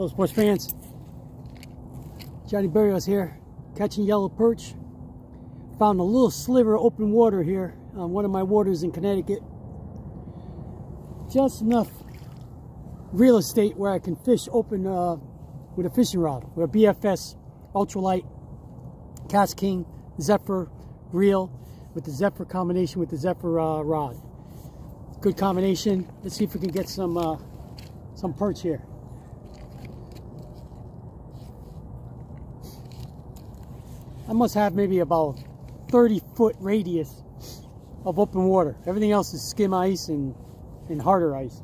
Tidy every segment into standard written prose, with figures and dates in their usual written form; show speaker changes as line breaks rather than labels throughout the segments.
Hello sports fans, Johnny Barrios here, catching yellow perch. Found a little sliver of open water here on one of my waters in Connecticut. Just enough real estate where I can fish open with a fishing rod, with a BFS, Ultralite, Kastking, Zephyr reel, with the Zephyr combination with the Zephyr rod. Good combination. Let's see if we can get some perch here. I must have maybe about 30-foot radius of open water. Everything else is skim ice and harder ice.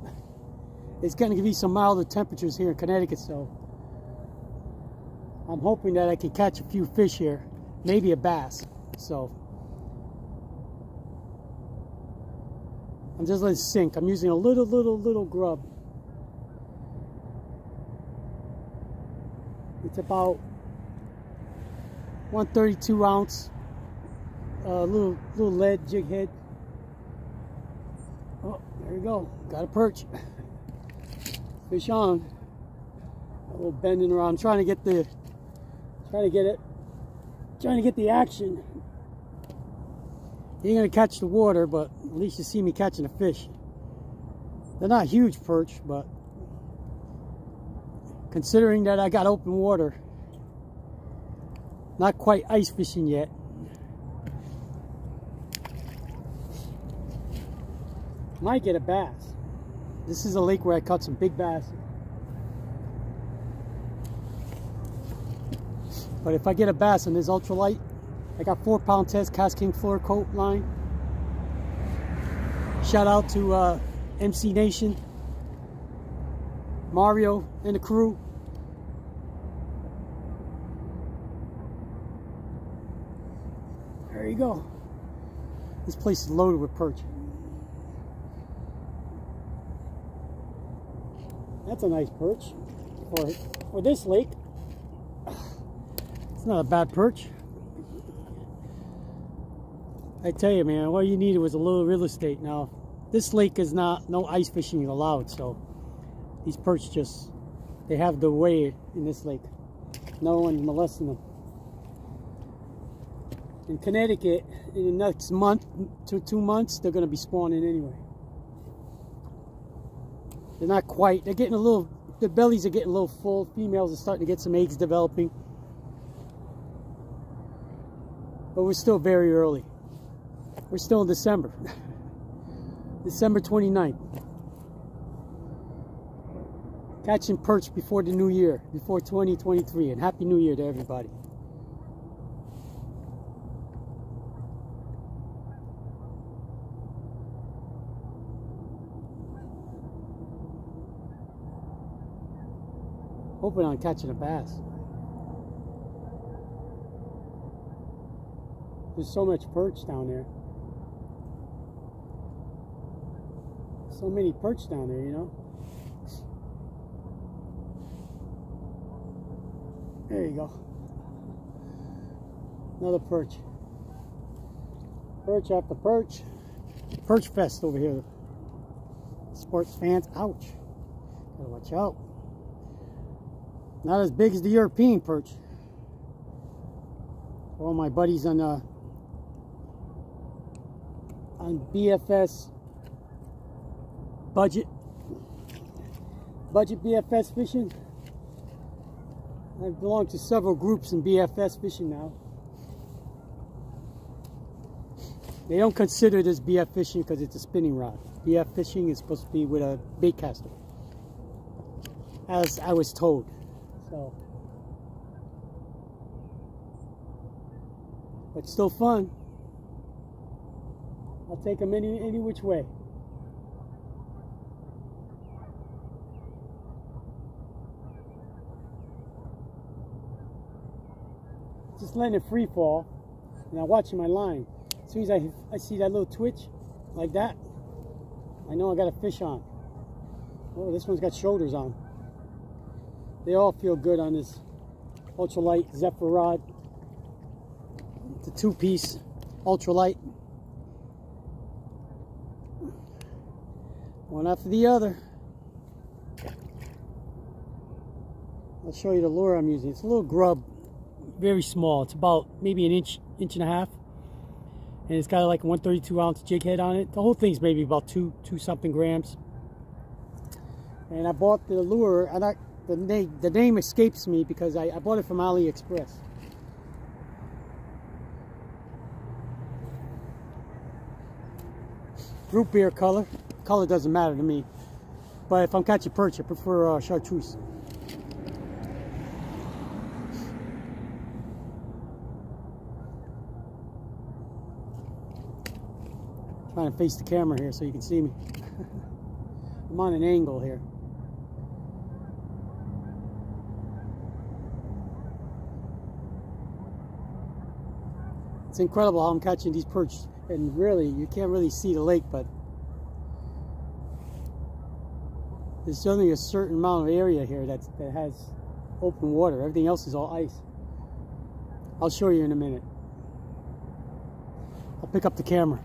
It's going to be some milder temperatures here in Connecticut, so I'm hoping that I can catch a few fish here, maybe a bass. So I'm just letting it sink. I'm using a little grub. It's about 132 ounce, little lead jig head. Oh, there you go. Got a perch. Fish on. A little bending around. I'm trying to get the action. You ain't gonna catch the water, but at least you see me catching a fish. They're not huge perch, but considering that I got open water, not quite ice fishing yet. Might get a bass. This is a lake where I caught some big bass. But if I get a bass on this ultralight, I got 4-pound test Kastking floor coat line. Shout out to MC Nation, Mario and the crew. There you go. This place is loaded with perch. That's a nice perch for this lake. It's not a bad perch. I tell you, man, all you needed was a little real estate. Now, this lake is no ice fishing allowed, so these perch they have the way in this lake. No one molesting them. In Connecticut, in the next month to 2 months, they're going to be spawning anyway. They're not quite. They're getting a little. Their bellies are getting a little full. Females are starting to get some eggs developing, but we're still very early. We're still in December. December 29th. Catching perch before the new year, before 2023, and Happy New Year to everybody. Hoping on catching a bass. There's so much perch down there. So many perch down there, you know. There you go. Another perch. Perch after perch. Perch fest over here. Sports fans, ouch. Gotta watch out. Not as big as the European perch. All my buddies on BFS budget BFS fishing. I belong to several groups in BFS fishing now. They don't consider this BF fishing because it's a spinning rod. BF fishing is supposed to be with a bait caster, as I was told. So, but still fun. I'll take them any which way. Just letting it free fall, and I'm watching my line. As soon as I see that little twitch, like that, I know I got a fish on. Oh, this one's got shoulders on. They all feel good on this Ultralite Zephyr rod. It's a 2-piece Ultralite. One after the other. I'll show you the lure I'm using. It's a little grub, very small. It's about maybe an inch and a half. And it's got like a 132 ounce jig head on it. The whole thing's maybe about two something grams. And I bought the lure, and the name escapes me because I bought it from AliExpress. Root beer color. Color doesn't matter to me. But if I'm catching perch, I prefer chartreuse. Trying to face the camera here so you can see me. I'm on an angle here. It's incredible how I'm catching these perch, and really you can't really see the lake, but there's only a certain amount of area here that has open water. Everything else is all ice. I'll show you in a minute. I'll pick up the camera.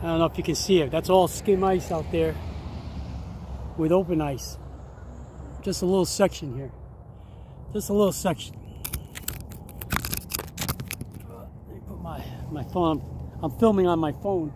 I don't know if you can see it. That's all skim ice out there with open ice. Just a little section here. Just a little section. Let me put my phone. I'm filming on my phone.